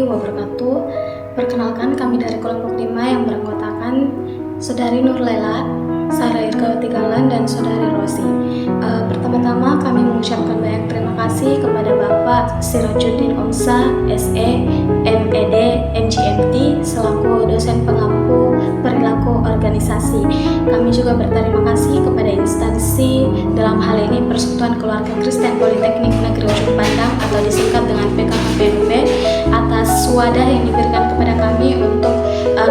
warahmatullahi wabarakatuh. Perkenalkan, kami dari kelompok 5 yang beranggotakan Saudari Nurlela, Sarah Irgawati Galan, dan Saudari Rosi. Pertama-tama kami mengucapkan banyak terima kasih kepada Bapak Sirajuddin Omsa, SE, MED, MGMT, selaku dosen pengampu perilaku organisasi. Kami juga berterima kasih kepada instansi, dalam hal ini Persekutuan Keluarga Kristen Politeknik Negeri Ujung Pandang atau disingkat dengan PKKPNUP, atas wadah yang diberikan kepada kami untuk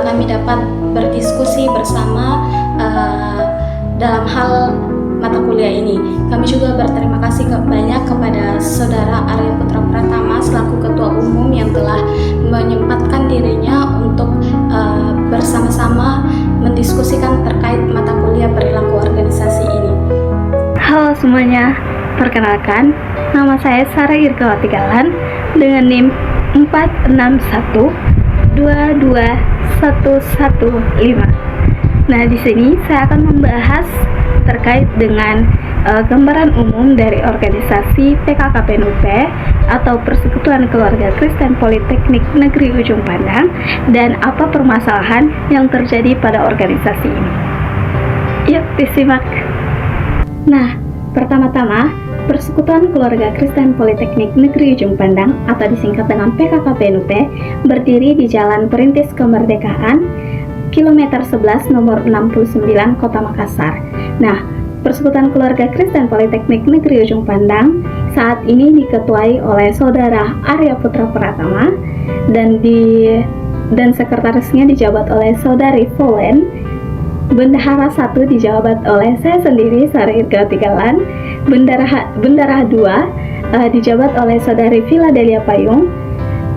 kami dapat berdiskusi bersama dalam hal mata kuliah ini. Kami juga berterima kasih banyak kepada Saudara Arya Putra Pratama selaku Ketua Umum yang telah menyempatkan dirinya untuk bersama-sama mendiskusikan terkait mata kuliah perilaku organisasi ini. Halo semuanya, perkenalkan, nama saya Sarah Irgawati Galan dengan NIM 461221115. Nah, di sini saya akan membahas terkait dengan gambaran umum dari organisasi PKKPNUP atau Persekutuan Keluarga Kristen Politeknik Negeri Ujung Pandang dan apa permasalahan yang terjadi pada organisasi ini. Yuk disimak. Nah, pertama-tama, Persekutuan Keluarga Kristen Politeknik Negeri Ujung Pandang atau disingkat dengan PKKPNUP berdiri di Jalan Perintis Kemerdekaan, kilometer 11 nomor 69 Kota Makassar. Nah, Persekutuan Keluarga Kristen Politeknik Negeri Ujung Pandang saat ini diketuai oleh Saudara Arya Putra Pratama dan sekretarisnya dijabat oleh Saudari Volen. Bendahara 1 dijabat oleh saya sendiri, Sarah Irgawati Galan. Bendahara 2 dijabat oleh Saudari Philadelia Payung.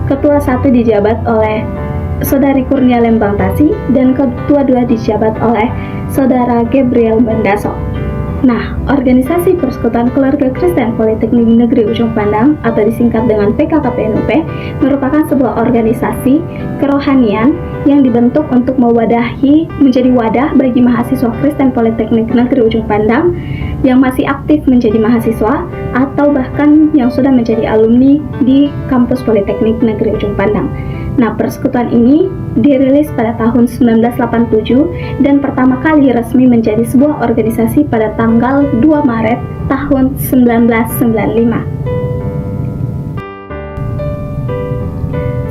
Ketua 1 dijabat oleh Saudari Kurnia Lembang Tasi, dan Ketua 2 dijabat oleh Saudara Gabriel Mendaso. Nah, organisasi Persekutuan Keluarga Kristen Politeknik Negeri Ujung Pandang atau disingkat dengan PKKPNUP merupakan sebuah organisasi kerohanian yang dibentuk untuk menjadi wadah bagi mahasiswa Kristen Politeknik Negeri Ujung Pandang yang masih aktif menjadi mahasiswa atau bahkan yang sudah menjadi alumni di kampus Politeknik Negeri Ujung Pandang. Nah, persekutuan ini dirilis pada tahun 1987 dan pertama kali resmi menjadi sebuah organisasi pada tanggal 2 Maret tahun 1995.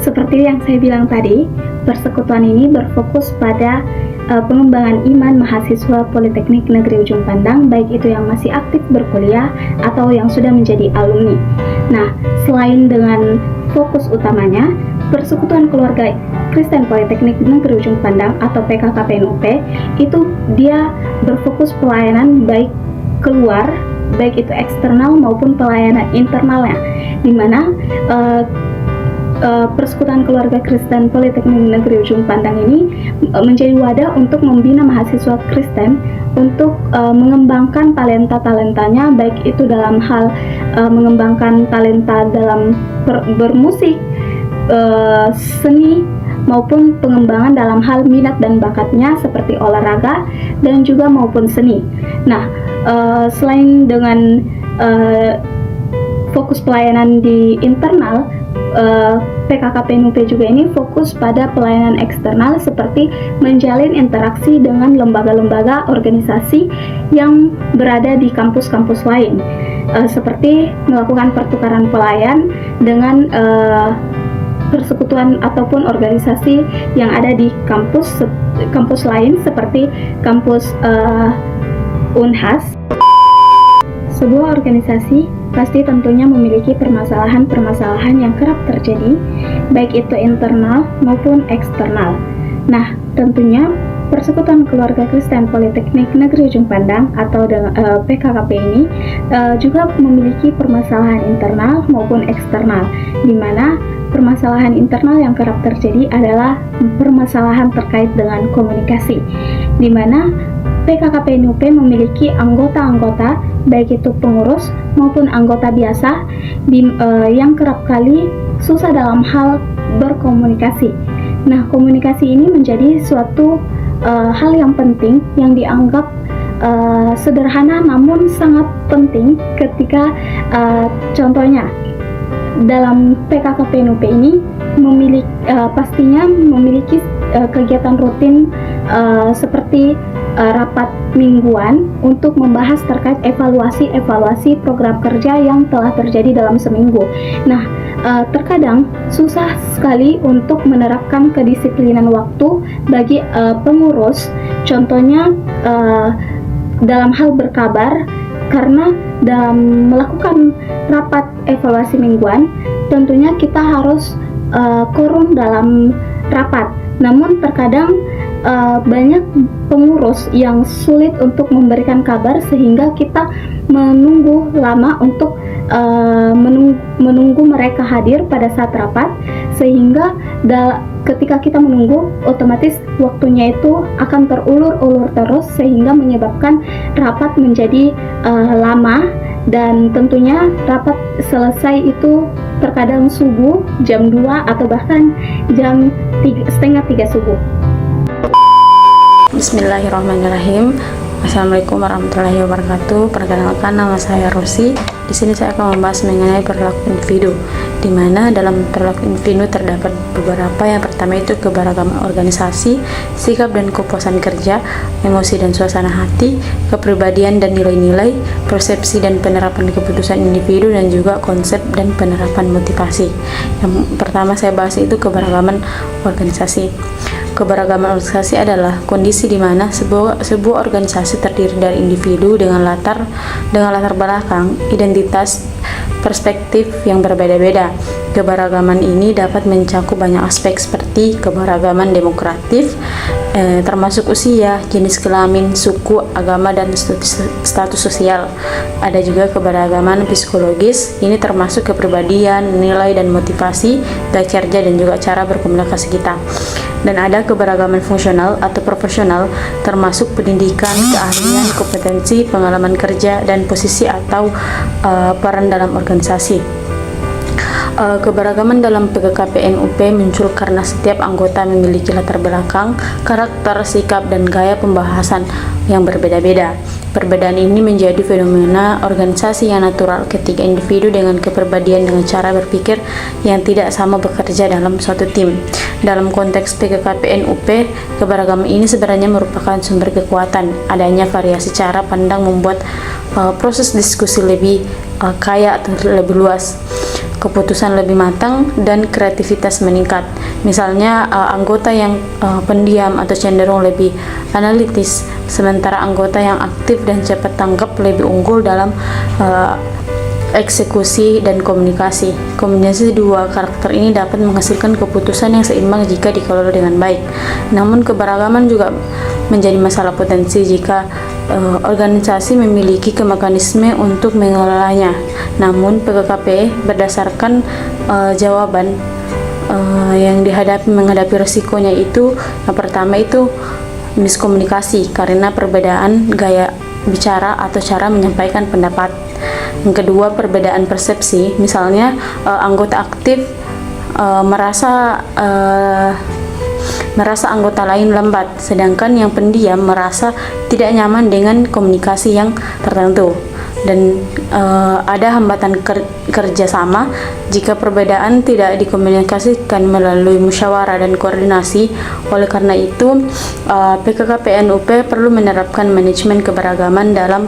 Seperti yang saya bilang tadi, persekutuan ini berfokus pada pengembangan iman mahasiswa Politeknik Negeri Ujung Pandang, baik itu yang masih aktif berkuliah atau yang sudah menjadi alumni. Nah, selain dengan fokus utamanya, Persekutuan Keluarga Kristen Politeknik Negeri Ujung Pandang atau PKKPNUP itu dia berfokus pelayanan baik keluar, baik itu eksternal maupun pelayanan internalnya, di mana Persekutuan Keluarga Kristen Politeknik Negeri Ujung Pandang ini menjadi wadah untuk membina mahasiswa Kristen untuk mengembangkan talenta-talentanya, baik itu dalam hal mengembangkan talenta dalam bermusik, seni, maupun pengembangan dalam hal minat dan bakatnya seperti olahraga dan juga maupun seni. Nah, selain dengan fokus pelayanan di internal, PKKPNUP juga ini fokus pada pelayanan eksternal seperti menjalin interaksi dengan lembaga-lembaga organisasi yang berada di kampus-kampus lain, seperti melakukan pertukaran pelayan dengan persekutuan ataupun organisasi yang ada di kampus lain seperti kampus Unhas. Sebuah organisasi pasti tentunya memiliki permasalahan-permasalahan yang kerap terjadi, baik itu internal maupun eksternal. Nah, tentunya Persekutuan Keluarga Kristen Politeknik Negeri Ujung Pandang atau PKKP ini juga memiliki permasalahan internal maupun eksternal, di mana permasalahan internal yang kerap terjadi adalah permasalahan terkait dengan komunikasi, di mana PKKPNUP memiliki anggota-anggota baik itu pengurus maupun anggota biasa yang kerap kali susah dalam hal berkomunikasi. Nah, komunikasi ini menjadi suatu hal yang penting yang dianggap sederhana namun sangat penting ketika contohnya dalam PKKPNUP ini pastinya memiliki kegiatan rutin seperti rapat mingguan untuk membahas terkait evaluasi program kerja yang telah terjadi dalam seminggu. Nah, terkadang susah sekali untuk menerapkan kedisiplinan waktu bagi pengurus. Contohnya dalam hal berkabar, karena dalam melakukan rapat evaluasi mingguan, tentunya kita harus quorum dalam rapat. Namun terkadang banyak pengurus yang sulit untuk memberikan kabar, sehingga kita menunggu lama untuk menunggu mereka hadir pada saat rapat, sehingga ketika kita menunggu, otomatis waktunya itu akan terulur-ulur terus, sehingga menyebabkan rapat menjadi lama. Dan tentunya rapat selesai itu terkadang subuh, jam 2 atau bahkan jam 2:30 subuh. Bismillahirrahmanirrahim. Assalamualaikum warahmatullahi wabarakatuh. Perkenalkan, nama saya Rosi. Di sini saya akan membahas mengenai perilaku individu, di mana dalam perilaku individu terdapat beberapa. Yang pertama itu keberagaman organisasi, sikap dan kepuasan kerja, emosi dan suasana hati, kepribadian dan nilai-nilai, persepsi dan penerapan keputusan individu, dan juga konsep dan penerapan motivasi. Yang pertama saya bahas itu keberagaman organisasi. Keberagaman organisasi adalah kondisi di mana sebuah organisasi terdiri dari individu dengan latar belakang, identitas, perspektif yang berbeda-beda. Keberagaman ini dapat mencakup banyak aspek seperti keberagaman demokratif, termasuk usia, jenis kelamin, suku, agama, dan status sosial. Ada juga keberagaman psikologis, ini termasuk kepribadian, nilai dan motivasi, gaya kerja, dan juga cara berkomunikasi kita. Dan ada keberagaman fungsional atau profesional, termasuk pendidikan, keahlian, kompetensi, pengalaman kerja, dan posisi atau peran dalam organisasi. Keberagaman dalam PKKPN-UP muncul karena setiap anggota memiliki latar belakang, karakter, sikap, dan gaya pembahasan yang berbeda-beda. Perbedaan ini menjadi fenomena organisasi yang natural ketika individu dengan kepribadian dengan cara berpikir yang tidak sama bekerja dalam suatu tim. Dalam konteks PKKPN-UP, keberagaman ini sebenarnya merupakan sumber kekuatan. Adanya variasi cara pandang membuat proses diskusi lebih kaya atau lebih luas, keputusan lebih matang, dan kreativitas meningkat. Misalnya anggota yang pendiam atau cenderung lebih analitis, sementara anggota yang aktif dan cepat tanggap lebih unggul dalam eksekusi dan komunikasi. Kombinasi dua karakter ini dapat menghasilkan keputusan yang seimbang jika dikelola dengan baik. Namun keberagaman juga menjadi masalah potensi jika organisasi memiliki mekanisme untuk mengelolanya. Namun PKKP berdasarkan jawaban yang menghadapi resikonya itu, yang pertama itu miskomunikasi karena perbedaan gaya bicara atau cara menyampaikan pendapat. Yang kedua, perbedaan persepsi, misalnya anggota aktif merasa anggota lain lambat, sedangkan yang pendiam merasa tidak nyaman dengan komunikasi yang tertentu. Dan ada hambatan kerjasama jika perbedaan tidak dikomunikasikan melalui musyawarah dan koordinasi. Oleh karena itu, PKKPN-UP perlu menerapkan manajemen keberagaman dalam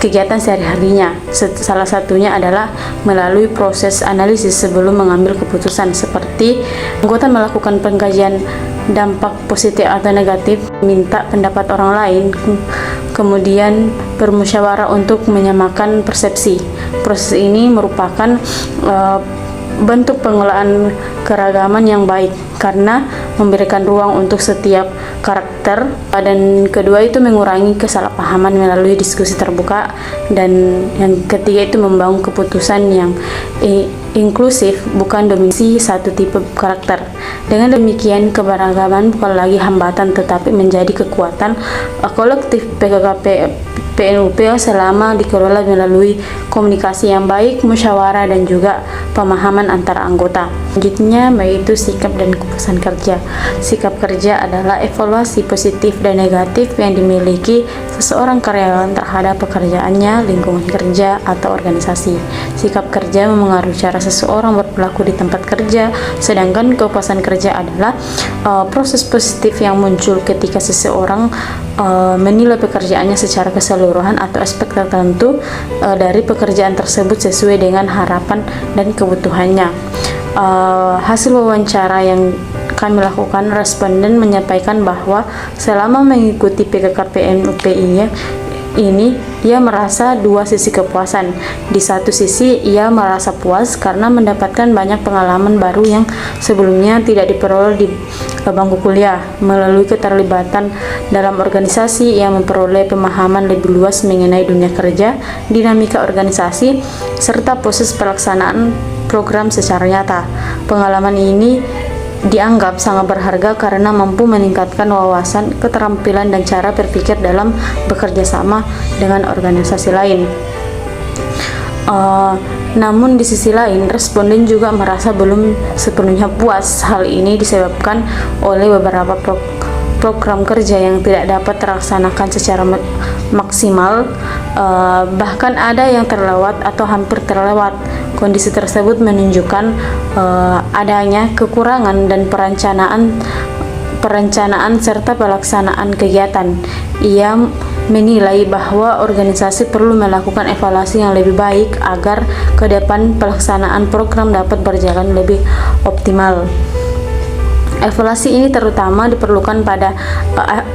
kegiatan sehari-harinya. Salah satunya adalah melalui proses analisis sebelum mengambil keputusan, seperti anggota melakukan pengkajian dampak positif atau negatif, minta pendapat orang lain, kemudian bermusyawarah untuk menyamakan persepsi. Proses ini merupakan bentuk pengelolaan keragaman yang baik karena memberikan ruang untuk setiap karakter. Dan kedua itu mengurangi kesalahpahaman melalui diskusi terbuka. Dan yang ketiga itu membangun keputusan yang inklusif, bukan dominasi satu tipe karakter. Dengan demikian, keberagaman bukan lagi hambatan tetapi menjadi kekuatan kolektif. PKKP PNUP selama dikelola melalui komunikasi yang baik, musyawarah, dan juga pemahaman antara anggota. Selanjutnya yaitu sikap dan kepuasan kerja. Sikap kerja adalah evaluasi positif dan negatif yang dimiliki seseorang karyawan terhadap pekerjaannya, lingkungan kerja, atau organisasi. Sikap kerja memengaruhi cara seseorang berperilaku di tempat kerja, sedangkan kepuasan kerja adalah proses positif yang muncul ketika seseorang menilai pekerjaannya secara keseluruhan atau aspek tertentu dari pekerjaan tersebut sesuai dengan harapan dan kebutuhannya. Hasil wawancara yang kami lakukan, responden menyampaikan bahwa selama mengikuti PKKPM UPI ini ia merasa dua sisi kepuasan. Di satu sisi ia merasa puas karena mendapatkan banyak pengalaman baru yang sebelumnya tidak diperoleh di bangku kuliah. Melalui keterlibatan dalam organisasi, ia memperoleh pemahaman lebih luas mengenai dunia kerja, dinamika organisasi, serta proses pelaksanaan program secara nyata. Pengalaman ini dianggap sangat berharga karena mampu meningkatkan wawasan, keterampilan, dan cara berpikir dalam bekerja sama dengan organisasi lain. Namun di sisi lain, responden juga merasa belum sepenuhnya puas. Hal ini disebabkan oleh beberapa program kerja yang tidak dapat terlaksanakan secara maksimal, bahkan ada yang terlewat atau hampir terlewat. Kondisi tersebut menunjukkan adanya kekurangan dan perencanaan serta pelaksanaan kegiatan. Ia menilai bahwa organisasi perlu melakukan evaluasi yang lebih baik agar ke depan pelaksanaan program dapat berjalan lebih optimal. Evaluasi ini terutama diperlukan pada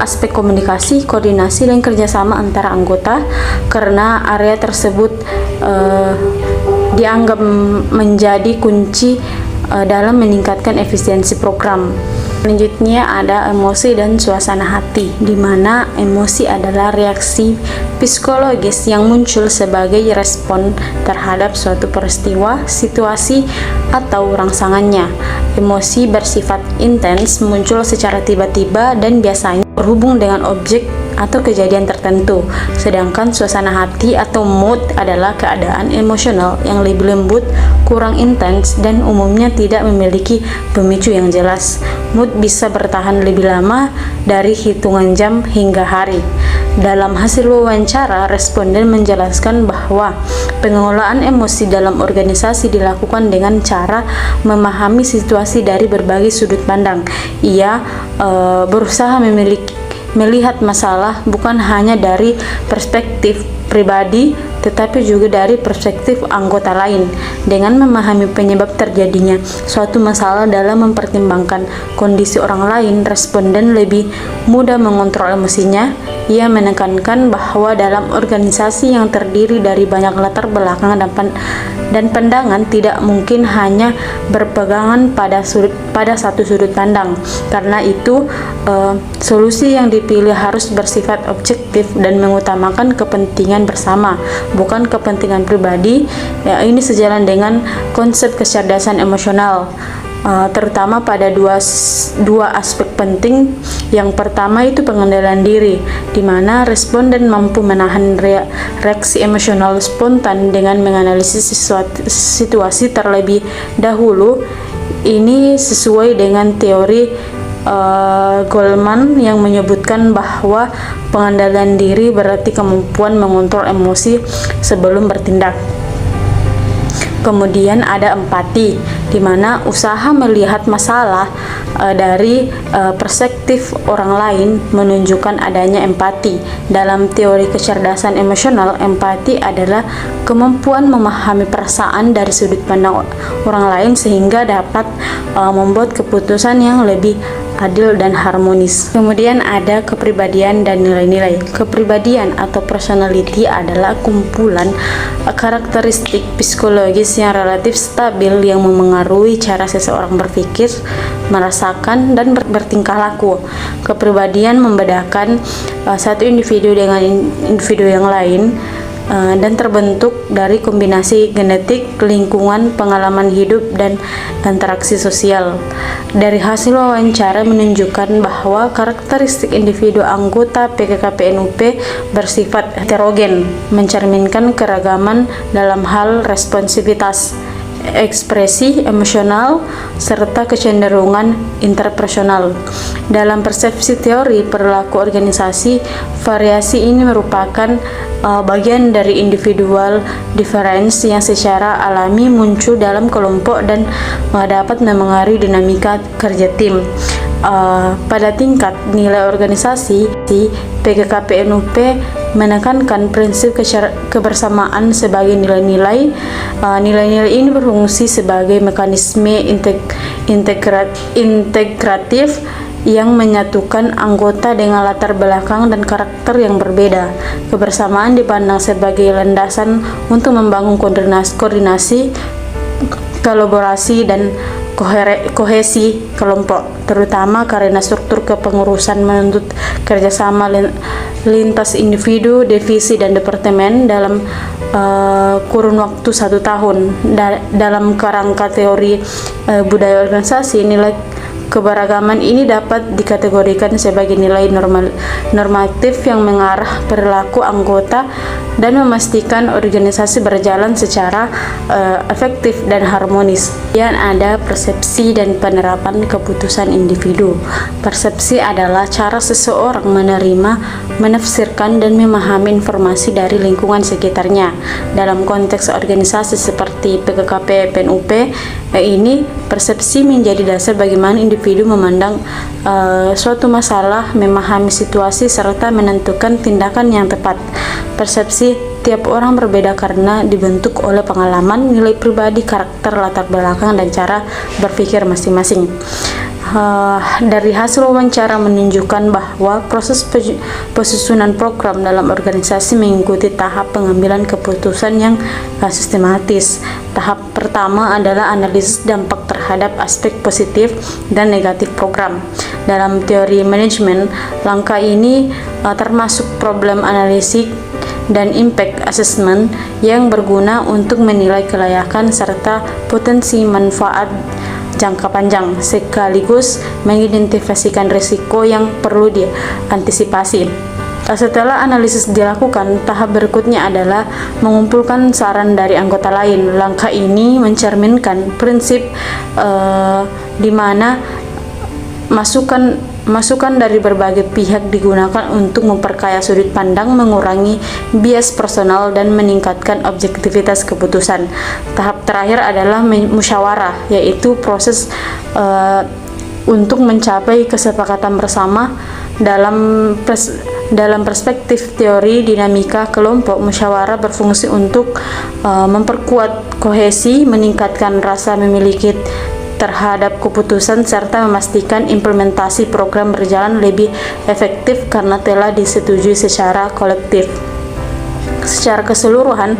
aspek komunikasi, koordinasi, dan kerjasama antara anggota karena area tersebut dianggap menjadi kunci dalam meningkatkan efisiensi program. Selanjutnya ada emosi dan suasana hati, di mana emosi adalah reaksi psikologis yang muncul sebagai respon terhadap suatu peristiwa, situasi, atau rangsangannya. Emosi bersifat intens, muncul secara tiba-tiba dan biasanya berhubung dengan objek atau kejadian tertentu. Sedangkan suasana hati atau mood adalah keadaan emosional yang lebih lembut, kurang intens, dan umumnya tidak memiliki pemicu yang jelas. Mood bisa bertahan lebih lama dari hitungan jam hingga hari. Dalam hasil wawancara, responden menjelaskan bahwa pengelolaan emosi dalam organisasi dilakukan dengan cara memahami situasi dari berbagai sudut pandang. Ia berusaha melihat masalah bukan hanya dari perspektif pribadi, tetapi juga dari perspektif anggota lain. Dengan memahami penyebab terjadinya suatu masalah dalam mempertimbangkan kondisi orang lain, responden lebih mudah mengontrol emosinya. Ia menekankan bahwa dalam organisasi yang terdiri dari banyak latar belakang dan pandangan, tidak mungkin hanya berpegangan pada satu sudut pandang. Karena itu, solusi yang dipilih harus bersifat objektif dan mengutamakan kepentingan bersama, bukan kepentingan pribadi. Ya, ini sejalan dengan konsep kecerdasan emosional, terutama pada dua aspek penting. Yang pertama itu pengendalian diri, di mana responden mampu menahan reaksi emosional spontan dengan menganalisis situasi terlebih dahulu. Ini sesuai dengan teori Goleman yang menyebutkan bahwa pengendalian diri berarti kemampuan mengontrol emosi sebelum bertindak. Kemudian ada empati, di mana usaha melihat masalah dari perspektif orang lain menunjukkan adanya empati. Dalam teori kecerdasan emosional, empati adalah kemampuan memahami perasaan dari sudut pandang orang lain sehingga dapat membuat keputusan yang lebih adil dan harmonis. Kemudian ada kepribadian dan nilai-nilai. Kepribadian atau personality adalah kumpulan karakteristik psikologis yang relatif stabil yang memengaruhi cara seseorang berpikir, merasakan, dan bertingkah laku. Kepribadian membedakan satu individu dengan individu yang lain dan terbentuk dari kombinasi genetik, lingkungan, pengalaman hidup, dan interaksi sosial. Dari hasil wawancara menunjukkan bahwa karakteristik individu anggota PKKP-NUP bersifat heterogen, mencerminkan keragaman dalam hal responsivitas, ekspresi emosional, serta kecenderungan interpersonal. Dalam persepsi teori perilaku organisasi, variasi ini merupakan bagian dari individual difference yang secara alami muncul dalam kelompok dan dapat memengaruhi dinamika kerja tim. Pada tingkat nilai organisasi, PKKP-NUP menekankan prinsip kebersamaan sebagai nilai-nilai. Nilai-nilai ini berfungsi sebagai mekanisme integratif yang menyatukan anggota dengan latar belakang dan karakter yang berbeda. Kebersamaan dipandang sebagai landasan untuk membangun koordinasi, kolaborasi, dan kohesi kelompok, terutama karena struktur kepengurusan menuntut kerjasama lintas individu, divisi, dan departemen dalam kurun waktu 1 tahun. Dalam kerangka teori budaya organisasi, nilai keberagaman ini dapat dikategorikan sebagai nilai normatif yang mengarah perilaku anggota dan memastikan organisasi berjalan secara efektif dan harmonis. Kemudian ada persepsi dan penerapan keputusan individu. Persepsi adalah cara seseorang menerima, menafsirkan, dan memahami informasi dari lingkungan sekitarnya. Dalam konteks organisasi seperti PKKP-NUP ini, persepsi menjadi dasar bagaimana individu memandang suatu masalah, memahami situasi, serta menentukan tindakan yang tepat. Persepsi tiap orang berbeda karena dibentuk oleh pengalaman, nilai pribadi, karakter, latar belakang, dan cara berpikir masing-masing. Dari hasil wawancara menunjukkan bahwa proses penyusunan program dalam organisasi mengikuti tahap pengambilan keputusan yang sistematis. Tahap pertama adalah analisis dampak terhadap aspek positif dan negatif program. Dalam teori manajemen, langkah ini termasuk problem analisis dan impact assessment yang berguna untuk menilai kelayakan serta potensi manfaat jangka panjang, sekaligus mengidentifikasikan risiko yang perlu diantisipasi. Setelah analisis dilakukan, tahap berikutnya adalah mengumpulkan saran dari anggota lain. Langkah ini mencerminkan prinsip di mana masukan dari berbagai pihak digunakan untuk memperkaya sudut pandang, mengurangi bias personal, dan meningkatkan objektivitas keputusan. Tahap terakhir adalah musyawarah, yaitu proses untuk mencapai kesepakatan bersama. Dalam perspektif teori dinamika kelompok, musyawarah berfungsi untuk memperkuat kohesi, meningkatkan rasa memiliki terhadap keputusan, serta memastikan implementasi program berjalan lebih efektif karena telah disetujui secara kolektif. Secara keseluruhan,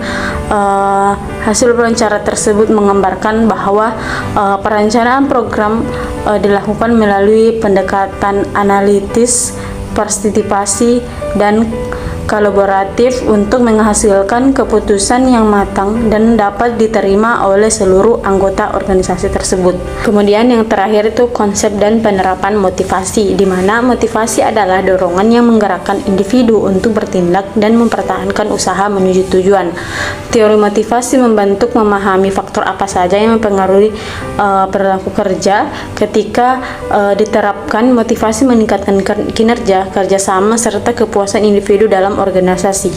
hasil wawancara tersebut menggambarkan bahwa perencanaan program dilakukan melalui pendekatan analitis, partisipasi, dan kolaboratif untuk menghasilkan keputusan yang matang dan dapat diterima oleh seluruh anggota organisasi tersebut. Kemudian yang terakhir itu konsep dan penerapan motivasi, di mana motivasi adalah dorongan yang menggerakkan individu untuk bertindak dan mempertahankan usaha menuju tujuan. Teori motivasi membantu memahami faktor apa saja yang mempengaruhi perilaku kerja. Ketika diterapkan, motivasi meningkatkan kinerja, kerjasama, serta kepuasan individu dalam organisasi.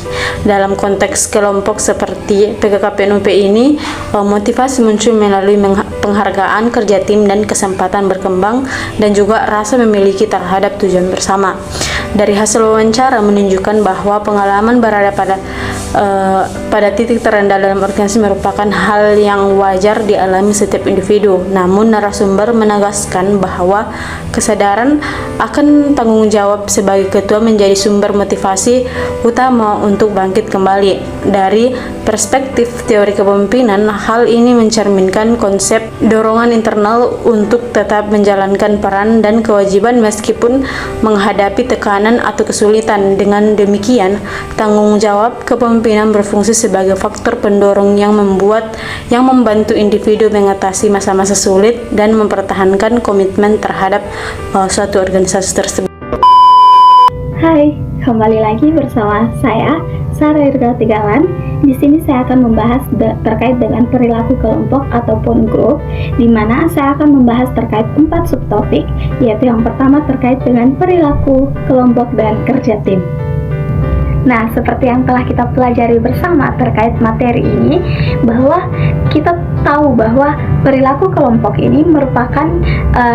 Dalam konteks kelompok seperti PKKP-NUP ini, motivasi muncul melalui penghargaan kerja tim dan kesempatan berkembang, dan juga rasa memiliki terhadap tujuan bersama. Dari hasil wawancara menunjukkan bahwa pengalaman berada pada titik terendah dalam organisasi merupakan hal yang wajar dialami setiap individu. Namun narasumber menegaskan bahwa kesadaran akan tanggung jawab sebagai ketua menjadi sumber motivasi utama untuk bangkit kembali. Dari perspektif teori kepemimpinan, hal ini mencerminkan konsep dorongan internal untuk tetap menjalankan peran dan kewajiban meskipun menghadapi tekanan atau kesulitan. Dengan demikian, tanggung jawab kepemimpinan kepemimpinan berfungsi sebagai faktor pendorong yang membantu individu mengatasi masa-masa sulit dan mempertahankan komitmen terhadap suatu organisasi tersebut. Hai, kembali lagi bersama saya Sarah Irga Tigalan. Di sini saya akan membahas terkait dengan perilaku kelompok ataupun grup, di mana saya akan membahas terkait 4 subtopik, yaitu yang pertama terkait dengan perilaku kelompok dan kerja tim. Nah, seperti yang telah kita pelajari bersama terkait materi ini, bahwa kita tahu bahwa perilaku kelompok ini merupakan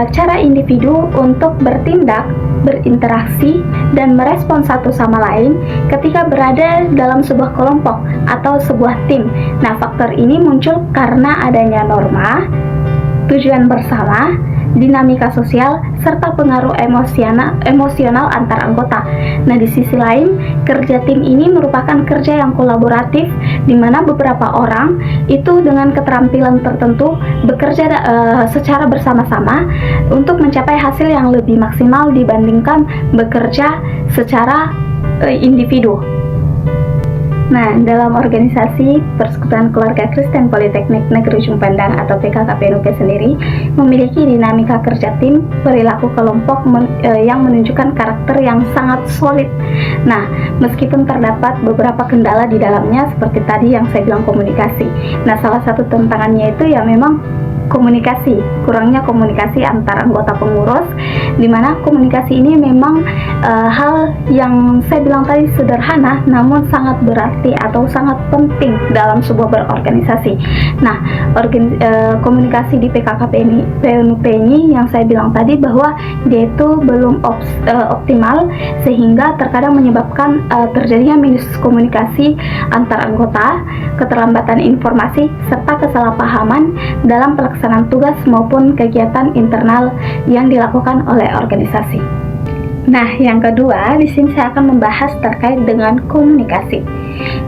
cara individu untuk bertindak, berinteraksi, dan merespon satu sama lain ketika berada dalam sebuah kelompok atau sebuah tim. Nah, faktor ini muncul karena adanya norma, tujuan bersama, dinamika sosial, serta pengaruh emosional antar anggota. Nah, di sisi lain, kerja tim ini merupakan kerja yang kolaboratif, di mana beberapa orang itu dengan keterampilan tertentu bekerja secara bersama-sama untuk mencapai hasil yang lebih maksimal dibandingkan bekerja secara individu. Nah, dalam organisasi Persekutuan Keluarga Kristen Politeknik Negeri Ujung Pandang atau PKKPNUP sendiri memiliki dinamika kerja tim, perilaku kelompok yang menunjukkan karakter yang sangat solid. Nah, meskipun terdapat beberapa kendala di dalamnya seperti tadi yang saya bilang komunikasi. Nah, salah satu tantangannya itu ya memang komunikasi, kurangnya komunikasi antar anggota pengurus, di mana komunikasi ini memang hal yang saya bilang tadi sederhana namun sangat berarti atau sangat penting dalam sebuah berorganisasi. Nah, komunikasi di PKKPNUP ini yang saya bilang tadi bahwa dia itu belum optimal, sehingga terkadang menyebabkan terjadinya miskomunikasi antar anggota, keterlambatan informasi, serta kesalahpahaman dalam pelaksanaan tugas maupun kegiatan internal yang dilakukan oleh organisasi. Nah, yang kedua, di sini saya akan membahas terkait dengan komunikasi.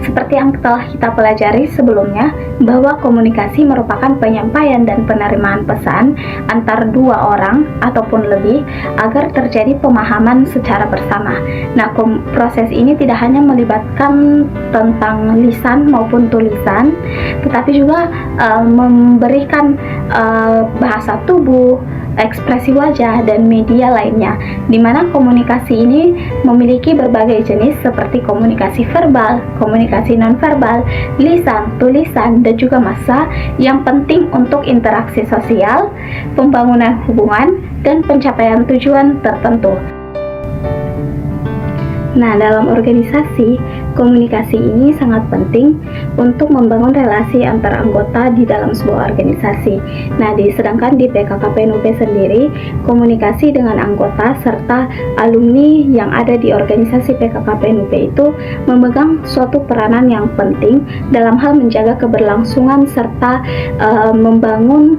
Seperti yang telah kita pelajari sebelumnya, bahwa komunikasi merupakan penyampaian dan penerimaan pesan antar dua orang ataupun lebih agar terjadi pemahaman secara bersama. Nah, proses ini tidak hanya melibatkan tentang lisan maupun tulisan, tetapi juga memberikan bahasa tubuh, ekspresi wajah, dan media lainnya, di mana komunikasi ini memiliki berbagai jenis seperti komunikasi verbal, komunikasi nonverbal, lisan, tulisan, dan juga massa yang penting untuk interaksi sosial, pembangunan hubungan, dan pencapaian tujuan tertentu. Nah, dalam organisasi, komunikasi ini sangat penting untuk membangun relasi antar anggota di dalam sebuah organisasi. Nah, sedangkan di PKKPNUP sendiri, komunikasi dengan anggota serta alumni yang ada di organisasi PKKPNUP itu memegang suatu peranan yang penting dalam hal menjaga keberlangsungan serta membangun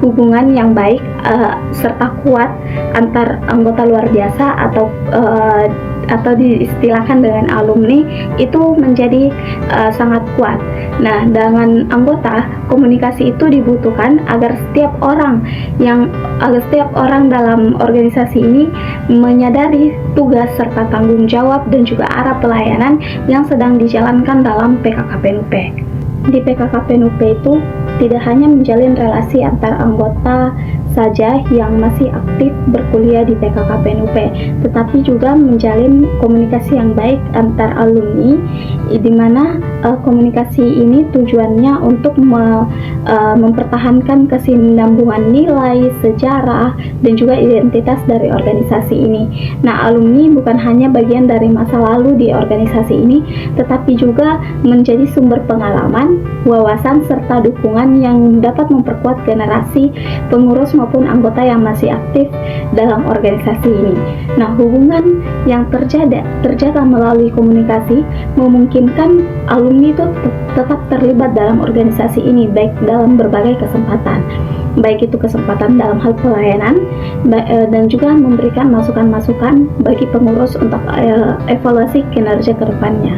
hubungan yang baik serta kuat antar anggota luar biasa atau diistilahkan dengan alumni itu menjadi sangat kuat. Nah, dengan anggota, komunikasi itu dibutuhkan agar setiap orang dalam organisasi ini menyadari tugas serta tanggung jawab dan juga arah pelayanan yang sedang dijalankan dalam PKKPNUP. Di PKKPNUP itu tidak hanya menjalin relasi antar anggota saja yang masih aktif berkuliah di PKKPNUP, tetapi juga menjalin komunikasi yang baik antar alumni, di mana komunikasi ini tujuannya untuk mempertahankan kesinambungan nilai, sejarah, dan juga identitas dari organisasi ini. Nah, alumni bukan hanya bagian dari masa lalu di organisasi ini, tetapi juga menjadi sumber pengalaman, wawasan, serta dukungan yang dapat memperkuat generasi pengurus maupun anggota yang masih aktif dalam organisasi ini. Nah, hubungan yang terjaga melalui komunikasi memungkinkan alumni itu tetap terlibat dalam organisasi ini, baik dalam berbagai kesempatan, baik itu kesempatan dalam hal pelayanan dan juga memberikan masukan-masukan bagi pengurus untuk evaluasi kinerja ke depannya.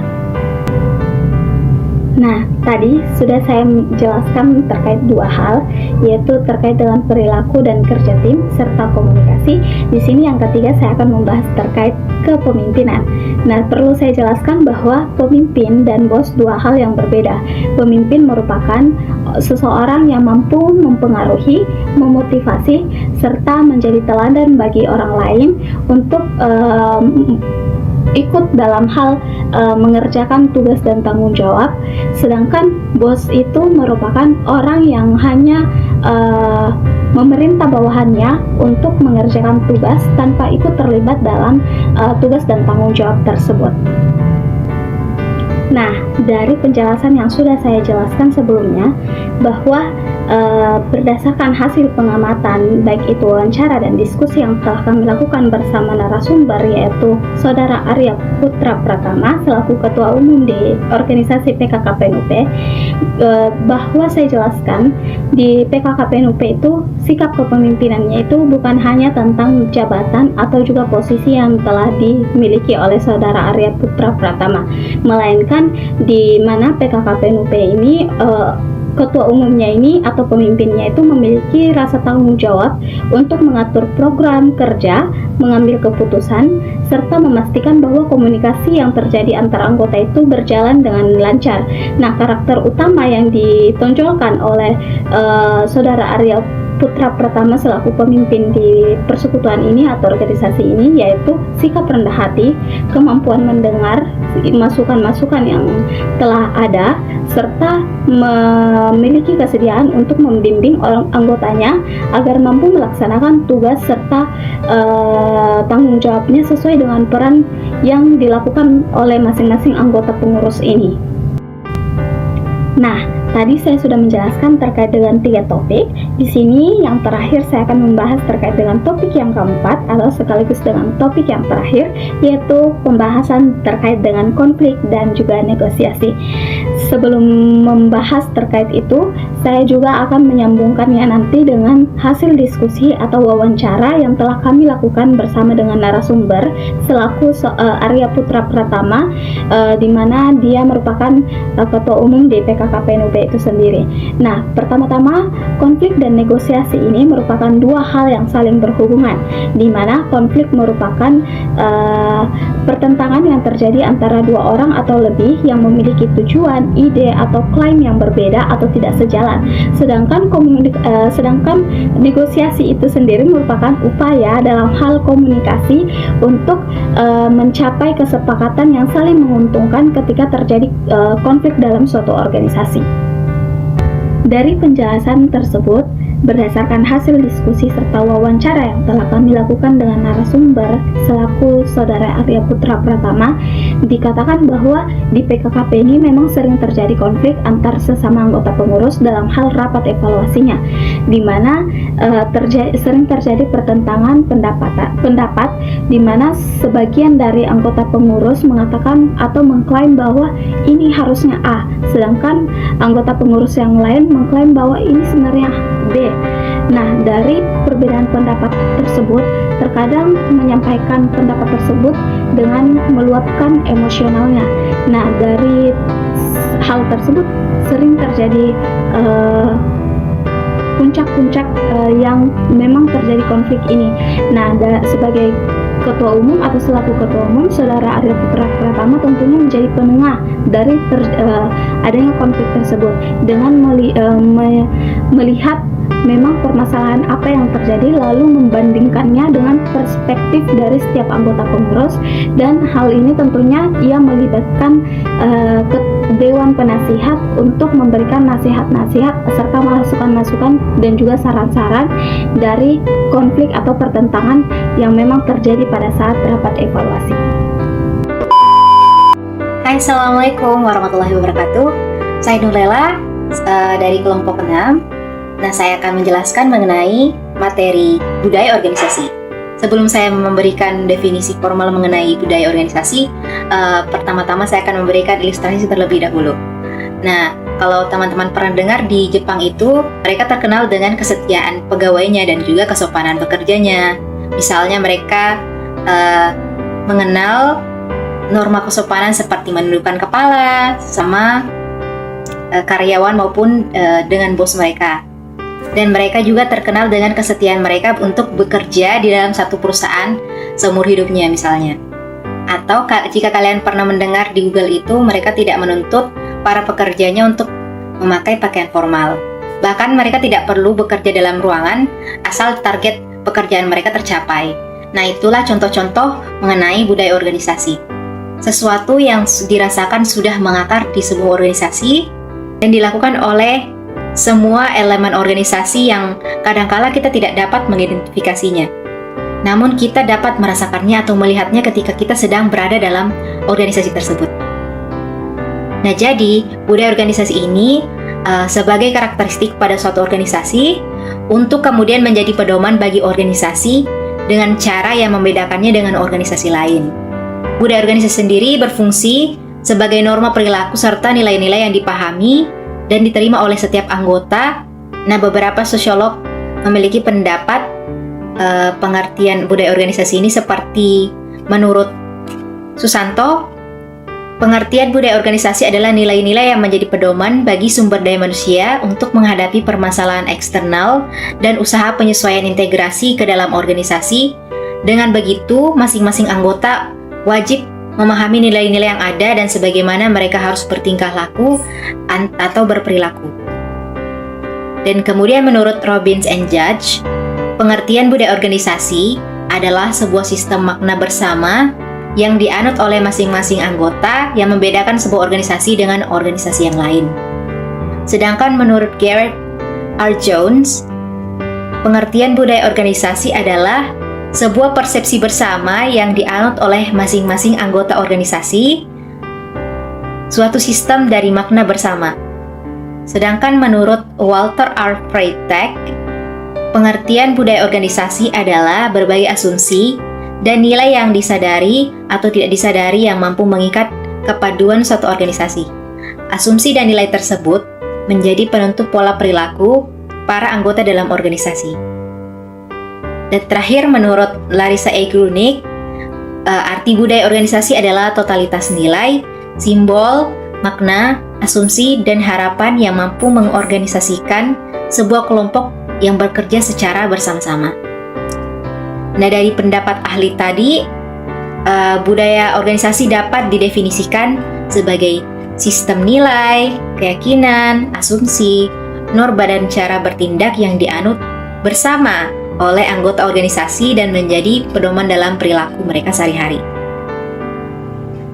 Nah, tadi sudah saya jelaskan terkait dua hal, yaitu terkait dengan perilaku dan kerja tim serta komunikasi. Di sini yang ketiga saya akan membahas terkait kepemimpinan. Nah, perlu saya jelaskan bahwa pemimpin dan bos dua hal yang berbeda. Pemimpin merupakan seseorang yang mampu mempengaruhi, memotivasi, serta menjadi teladan bagi orang lain untuk ikut dalam hal mengerjakan tugas dan tanggung jawab, sedangkan bos itu merupakan orang yang hanya memerintah bawahannya untuk mengerjakan tugas tanpa ikut terlibat dalam tugas dan tanggung jawab tersebut. Nah, dari penjelasan yang sudah saya jelaskan sebelumnya, bahwa berdasarkan hasil pengamatan, baik itu wawancara dan diskusi yang telah kami lakukan bersama narasumber, yaitu Saudara Arya Putra Pratama selaku Ketua Umum di organisasi PKKPNUP, bahwa saya jelaskan di PKKPNUP itu sikap kepemimpinannya itu bukan hanya tentang jabatan atau juga posisi yang telah dimiliki oleh Saudara Arya Putra Pratama, melainkan di mana PKKPNUP ini ketua umumnya ini atau pemimpinnya itu memiliki rasa tanggung jawab untuk mengatur program kerja, mengambil keputusan, serta memastikan bahwa komunikasi yang terjadi antara anggota itu berjalan dengan lancar. Nah, karakter utama yang ditonjolkan oleh Saudara Arya Putra Pratama selaku pemimpin di persekutuan ini atau organisasi ini, yaitu sikap rendah hati, kemampuan mendengar masukan-masukan yang telah ada, serta memiliki kesediaan untuk membimbing orang anggotanya agar mampu melaksanakan tugas serta tanggung jawabnya sesuai dengan peran yang dilakukan oleh masing-masing anggota pengurus ini. Nah, tadi saya sudah menjelaskan terkait dengan 3 topik. Di sini yang terakhir saya akan membahas terkait dengan topik yang keempat atau sekaligus dengan topik yang terakhir, yaitu pembahasan terkait dengan konflik dan juga negosiasi. Sebelum membahas terkait itu, saya juga akan menyambungkannya nanti dengan hasil diskusi atau wawancara yang telah kami lakukan bersama dengan narasumber selaku Arya Putra Pratama, di mana dia merupakan ketua umum di PKKPNUP itu sendiri. Nah, pertama-tama konflik dan negosiasi ini merupakan dua hal yang saling berhubungan, di mana konflik merupakan pertentangan yang terjadi antara dua orang atau lebih yang memiliki tujuan, ide atau klaim yang berbeda atau tidak sejalan. Sedangkan negosiasi itu sendiri merupakan upaya dalam hal komunikasi untuk mencapai kesepakatan yang saling menguntungkan ketika terjadi konflik dalam suatu organisasi. Dari penjelasan tersebut, berdasarkan hasil diskusi serta wawancara yang telah kami lakukan dengan narasumber selaku Saudara Arya Putra Pratama, dikatakan bahwa di PKKP ini memang sering terjadi konflik antar sesama anggota pengurus dalam hal rapat evaluasinya, di mana sering terjadi pertentangan pendapat, di mana sebagian dari anggota pengurus mengatakan atau mengklaim bahwa ini harusnya A, sedangkan anggota pengurus yang lain mengklaim bahwa ini sebenarnya B. Nah, dari perbedaan pendapat tersebut, terkadang menyampaikan pendapat tersebut dengan meluapkan emosionalnya. Nah, dari hal tersebut sering terjadi puncak-puncak yang memang terjadi konflik ini. Nah, sebagai ketua umum atau selaku ketua umum, Saudara Arya Putra Pratama tentunya menjadi penengah dari adanya konflik tersebut dengan melihat memang permasalahan apa yang terjadi, lalu membandingkannya dengan perspektif dari setiap anggota pengurus, dan hal ini tentunya ia melibatkan ke Dewan Penasihat untuk memberikan nasihat-nasihat serta masukan-masukan dan juga saran-saran dari konflik atau pertentangan yang memang terjadi pada saat rapat evaluasi. Hai, Assalamualaikum warahmatullahi wabarakatuh. Saya Nurlela dari kelompok 6. Nah, saya akan menjelaskan mengenai materi budaya organisasi. Sebelum saya memberikan definisi formal mengenai budaya organisasi, pertama-tama saya akan memberikan ilustrasi terlebih dahulu. Nah, kalau teman-teman pernah dengar, di Jepang itu mereka terkenal dengan kesetiaan pegawainya dan juga kesopanan pekerjanya. Misalnya mereka mengenal norma kesopanan seperti menundukkan kepala, sama karyawan maupun dengan bos mereka. Dan mereka juga terkenal dengan kesetiaan mereka untuk bekerja di dalam satu perusahaan seumur hidupnya misalnya. Atau jika kalian pernah mendengar di Google itu, mereka tidak menuntut para pekerjanya untuk memakai pakaian formal. Bahkan mereka tidak perlu bekerja dalam ruangan asal target pekerjaan mereka tercapai. Nah, itulah contoh-contoh mengenai budaya organisasi. Sesuatu yang dirasakan sudah mengakar di sebuah organisasi dan dilakukan oleh semua elemen organisasi yang kadangkala kita tidak dapat mengidentifikasinya. Namun kita dapat merasakannya atau melihatnya ketika kita sedang berada dalam organisasi tersebut. Nah, jadi budaya organisasi ini sebagai karakteristik pada suatu organisasi untuk kemudian menjadi pedoman bagi organisasi dengan cara yang membedakannya dengan organisasi lain. Budaya organisasi sendiri berfungsi sebagai norma perilaku serta nilai-nilai yang dipahami dan diterima oleh setiap anggota. Nah, beberapa sosiolog memiliki pendapat pengertian budaya organisasi ini seperti menurut Susanto, pengertian budaya organisasi adalah nilai-nilai yang menjadi pedoman bagi sumber daya manusia untuk menghadapi permasalahan eksternal dan usaha penyesuaian integrasi ke dalam organisasi. Dengan begitu, masing-masing anggota wajib memahami nilai-nilai yang ada dan sebagaimana mereka harus bertingkah laku atau berperilaku. Dan kemudian menurut Robbins and Judge, pengertian budaya organisasi adalah sebuah sistem makna bersama yang dianut oleh masing-masing anggota yang membedakan sebuah organisasi dengan organisasi yang lain. Sedangkan menurut Garrett R. Jones, pengertian budaya organisasi adalah sebuah persepsi bersama yang dianut oleh masing-masing anggota organisasi, suatu sistem dari makna bersama. Sedangkan menurut Walter R. Freytag, pengertian budaya organisasi adalah berbagai asumsi dan nilai yang disadari atau tidak disadari yang mampu mengikat kepaduan suatu organisasi. Asumsi dan nilai tersebut menjadi penentu pola perilaku para anggota dalam organisasi. Dan terakhir, menurut Larissa A. Grunig, arti budaya organisasi adalah totalitas nilai, simbol, makna, asumsi, dan harapan yang mampu mengorganisasikan sebuah kelompok yang bekerja secara bersama-sama. Nah, dari pendapat ahli tadi, budaya organisasi dapat didefinisikan sebagai sistem nilai, keyakinan, asumsi, norma, dan cara bertindak yang dianut bersama oleh anggota organisasi dan menjadi pedoman dalam perilaku mereka sehari-hari.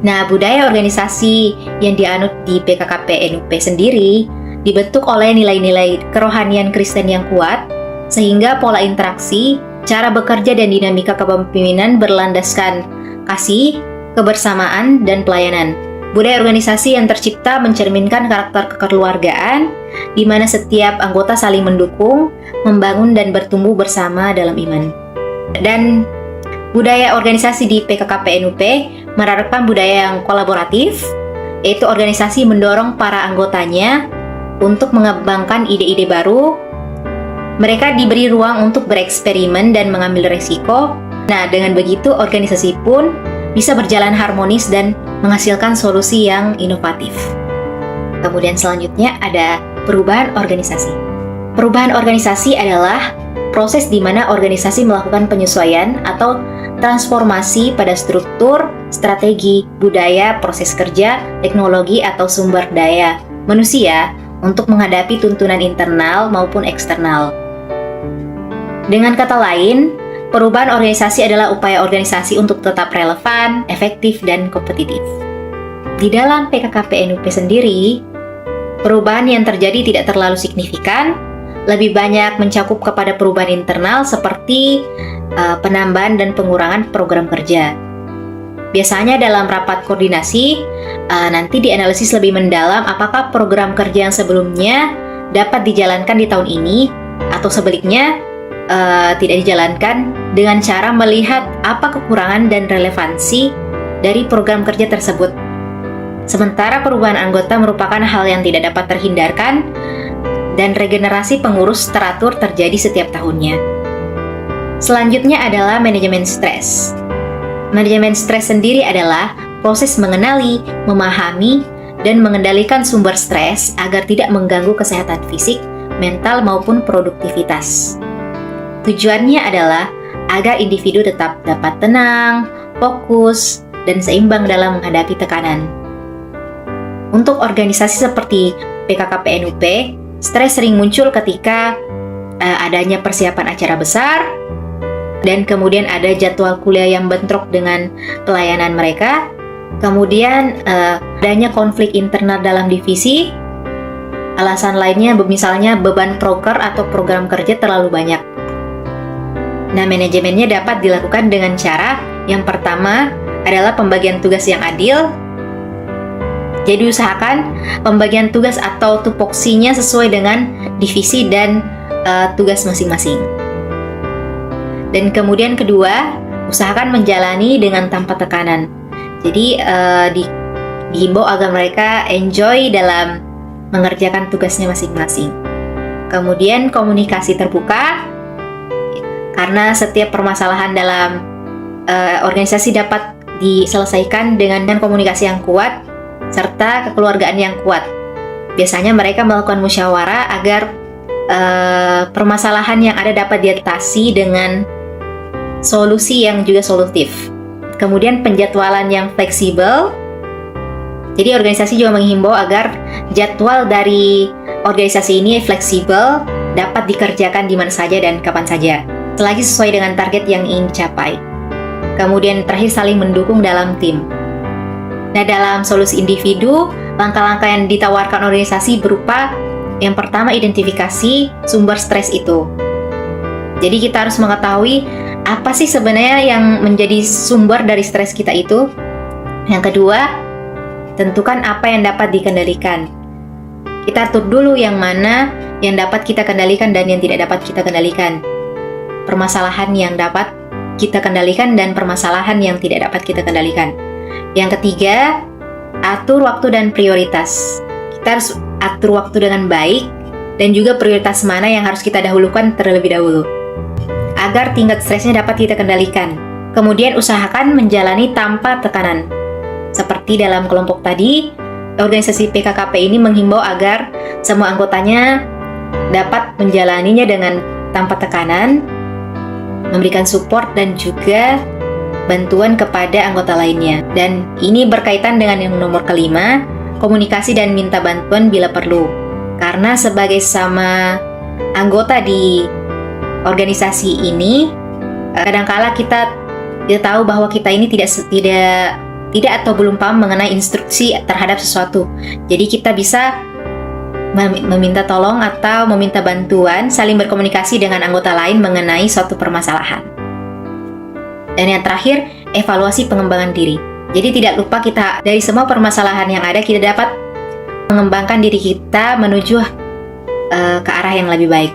Nah, budaya organisasi yang dianut di PKKP-NUP sendiri dibentuk oleh nilai-nilai kerohanian Kristen yang kuat, sehingga pola interaksi, cara bekerja dan dinamika kepemimpinan berlandaskan kasih, kebersamaan, dan pelayanan. Budaya organisasi yang tercipta mencerminkan karakter kekeluargaan, di mana setiap anggota saling mendukung, membangun, dan bertumbuh bersama dalam iman. Dan budaya organisasi di PKKP-NUP menerapkan budaya yang kolaboratif, yaitu organisasi mendorong para anggotanya untuk mengembangkan ide-ide baru. Mereka diberi ruang untuk bereksperimen dan mengambil resiko. Nah, dengan begitu organisasi pun bisa berjalan harmonis dan menghasilkan solusi yang inovatif. Kemudian selanjutnya ada perubahan organisasi. Perubahan organisasi adalah proses di mana organisasi melakukan penyesuaian atau transformasi pada struktur, strategi, budaya, proses kerja, teknologi, atau sumber daya manusia untuk menghadapi tuntunan internal maupun eksternal. Dengan kata lain, perubahan organisasi adalah upaya organisasi untuk tetap relevan, efektif, dan kompetitif. Di dalam PKKP-NUP sendiri, perubahan yang terjadi tidak terlalu signifikan, lebih banyak mencakup kepada perubahan internal seperti penambahan dan pengurangan program kerja. Biasanya dalam rapat koordinasi, nanti dianalisis lebih mendalam apakah program kerja yang sebelumnya dapat dijalankan di tahun ini, atau sebaliknya tidak dijalankan, dengan cara melihat apa kekurangan dan relevansi dari program kerja tersebut. Sementara perubahan anggota merupakan hal yang tidak dapat terhindarkan dan regenerasi pengurus teratur terjadi setiap tahunnya. Selanjutnya adalah manajemen stres. Manajemen stres sendiri adalah proses mengenali, memahami, dan mengendalikan sumber stres agar tidak mengganggu kesehatan fisik, mental, maupun produktivitas. Tujuannya adalah agar individu tetap dapat tenang, fokus, dan seimbang dalam menghadapi tekanan. Untuk organisasi seperti PKKP-NUP, stres sering muncul ketika adanya persiapan acara besar, dan kemudian ada jadwal kuliah yang bentrok dengan pelayanan mereka, kemudian adanya konflik internal dalam divisi, alasan lainnya misalnya beban proker atau program kerja terlalu banyak. Nah, manajemennya dapat dilakukan dengan cara yang pertama adalah pembagian tugas yang adil. Jadi usahakan pembagian tugas atau tupoksinya sesuai dengan divisi dan tugas masing-masing. Dan kemudian kedua, usahakan menjalani dengan tanpa tekanan. Jadi dihimbau agar mereka enjoy dalam mengerjakan tugasnya masing-masing. Kemudian komunikasi terbuka, karena setiap permasalahan dalam organisasi dapat diselesaikan dengan komunikasi yang kuat serta kekeluargaan yang kuat. Biasanya mereka melakukan musyawarah agar permasalahan yang ada dapat diatasi dengan solusi yang juga solutif. Kemudian penjadwalan yang fleksibel. Jadi organisasi juga menghimbau agar jadwal dari organisasi ini fleksibel, dapat dikerjakan di mana saja dan kapan saja, selagi sesuai dengan target yang ingin dicapai. Kemudian terakhir, saling mendukung dalam tim. Nah, dalam solusi individu, langkah-langkah yang ditawarkan organisasi berupa yang pertama, identifikasi sumber stres itu. Jadi kita harus mengetahui apa sih sebenarnya yang menjadi sumber dari stres kita itu. Yang kedua, tentukan apa yang dapat dikendalikan. Kita atur dulu yang mana yang dapat kita kendalikan dan yang tidak dapat kita kendalikan. Permasalahan yang dapat kita kendalikan dan permasalahan yang tidak dapat kita kendalikan. Yang ketiga, atur waktu dan prioritas. Kita harus atur waktu dengan baik dan juga prioritas mana yang harus kita dahulukan terlebih dahulu, agar tingkat stresnya dapat kita kendalikan. Kemudian usahakan menjalani tanpa tekanan. Seperti dalam kelompok tadi, organisasi PKKP ini menghimbau agar semua anggotanya dapat menjalaninya dengan tanpa tekanan, memberikan support dan juga bantuan kepada anggota lainnya. Dan ini berkaitan dengan yang nomor kelima, komunikasi dan minta bantuan bila perlu. Karena sebagai sama anggota di organisasi ini, kadangkala kita tidak tahu bahwa kita ini tidak atau belum paham mengenai instruksi terhadap sesuatu. Jadi kita bisa meminta tolong atau meminta bantuan, saling berkomunikasi dengan anggota lain mengenai suatu permasalahan. Dan yang terakhir, evaluasi pengembangan diri. Jadi tidak lupa kita dari semua permasalahan yang ada, kita dapat mengembangkan diri kita menuju ke arah yang lebih baik.